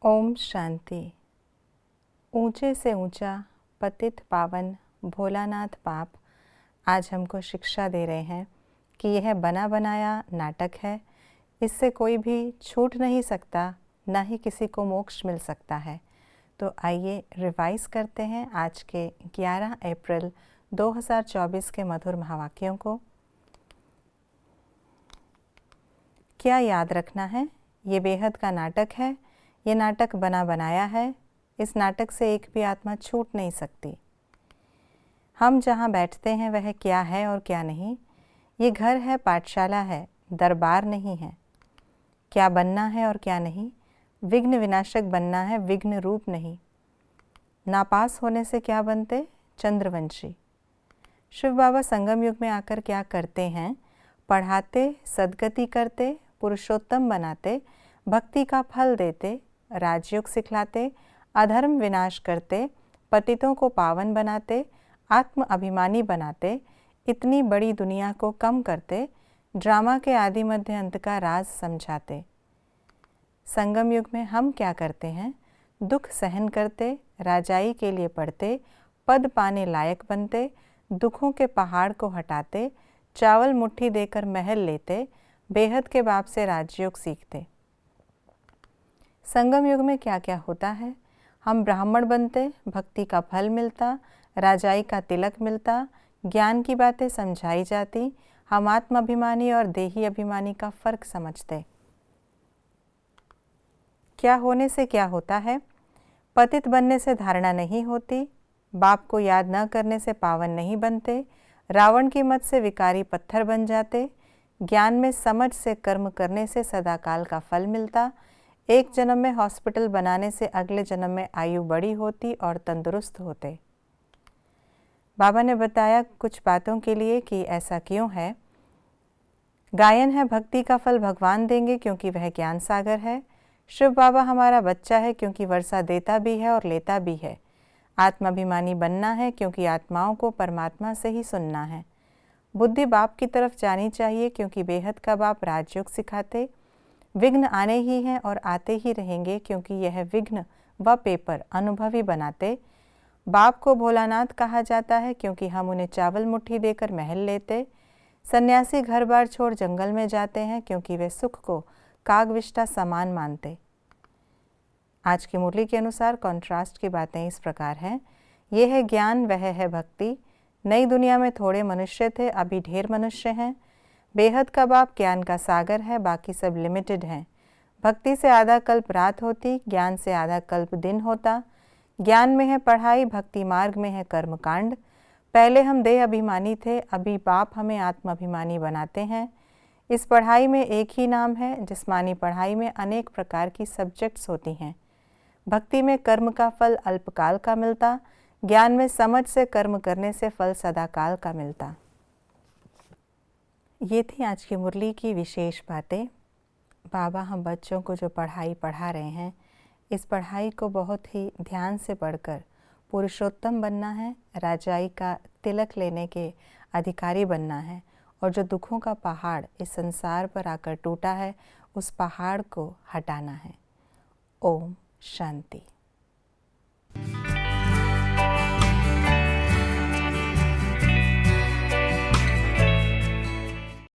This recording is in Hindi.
ओम शांति। ऊंचे से ऊंचा पतित पावन भोलानाथ बाप आज हमको शिक्षा दे रहे हैं कि यह बना बनाया नाटक है, इससे कोई भी छूट नहीं सकता, ना ही किसी को मोक्ष मिल सकता है। तो आइए रिवाइज करते हैं आज के 11 अप्रैल 2024 के मधुर महावाक्यों को। क्या याद रखना है? ये बेहद का नाटक है, ये नाटक बना बनाया है, इस नाटक से एक भी आत्मा छूट नहीं सकती। हम जहाँ बैठते हैं वह क्या है और क्या नहीं, ये घर है, पाठशाला है, दरबार नहीं है। क्या बनना है और क्या नहीं, विघ्न विनाशक बनना है, विघ्न रूप नहीं। नापास होने से क्या बनते? चंद्रवंशी। शिव बाबा संगम युग में आकर क्या करते हैं? पढ़ाते, सद्गति करते, पुरुषोत्तम बनाते, भक्ति का फल देते, राजयोग सिखलाते, अधर्म विनाश करते, पतितों को पावन बनाते, आत्म अभिमानी बनाते, इतनी बड़ी दुनिया को कम करते, ड्रामा के आदि मध्य अंत का राज समझाते। संगम युग में हम क्या करते हैं? दुख सहन करते, राजाई के लिए पढ़ते, पद पाने लायक बनते, दुखों के पहाड़ को हटाते, चावल मुट्ठी देकर महल लेते, बेहद के बाप से राजयोग सीखते। संगम युग में क्या क्या होता है? हम ब्राह्मण बनते, भक्ति का फल मिलता, राजाई का तिलक मिलता, ज्ञान की बातें समझाई जाती, हम आत्म अभिमानी और देही अभिमानी का फर्क समझते। क्या होने से क्या होता है? पतित बनने से धारणा नहीं होती, बाप को याद न करने से पावन नहीं बनते, रावण की मत से विकारी पत्थर बन जाते, ज्ञान में समझ से कर्म करने से सदाकाल का फल मिलता, एक जन्म में हॉस्पिटल बनाने से अगले जन्म में आयु बड़ी होती और तंदुरुस्त होते। बाबा ने बताया कुछ बातों के लिए कि ऐसा क्यों है। गायन है, भक्ति का फल भगवान देंगे क्योंकि वह ज्ञान सागर है। शिव बाबा हमारा बच्चा है क्योंकि वर्षा देता भी है और लेता भी है। आत्माभिमानी बनना है क्योंकि आत्माओं को परमात्मा से ही सुनना है। बुद्धि बाप की तरफ जानी चाहिए क्योंकि बेहद का बाप राजयोग सिखाते। विघ्न आने ही हैं और आते ही रहेंगे क्योंकि यह विघ्न व पेपर अनुभवी बनाते। बाप को भोलानाथ कहा जाता है क्योंकि हम उन्हें चावल मुट्ठी देकर महल लेते। सन्यासी घर बार छोड़ जंगल में जाते हैं क्योंकि वे सुख को कागविष्टा समान मानते। आज की मुरली के अनुसार कॉन्ट्रास्ट की बातें इस प्रकार हैं। ये है ज्ञान, वह है भक्ति। नई दुनिया में थोड़े मनुष्य थे, अभी ढेर मनुष्य हैं। बेहद का बाप ज्ञान का सागर है, बाकी सब लिमिटेड हैं। भक्ति से आधा कल्प रात होती, ज्ञान से आधा कल्प दिन होता। ज्ञान में है पढ़ाई, भक्ति मार्ग में है कर्मकांड। पहले हम देह अभिमानी थे, अभी बाप हमें आत्म अभिमानी बनाते हैं। इस पढ़ाई में एक ही नाम है, जिस्मानी पढ़ाई में अनेक प्रकार की सब्जेक्ट्स होती हैं। भक्ति में कर्म का फल अल्पकाल का मिलता, ज्ञान में समझ से कर्म करने से फल सदाकाल का मिलता। ये थी आज की मुरली की विशेष बातें। बाबा हम बच्चों को जो पढ़ाई पढ़ा रहे हैं, इस पढ़ाई को बहुत ही ध्यान से पढ़कर पुरुषोत्तम बनना है, राजाई का तिलक लेने के अधिकारी बनना है और जो दुखों का पहाड़ इस संसार पर आकर टूटा है, उस पहाड़ को हटाना है। ओम शांति।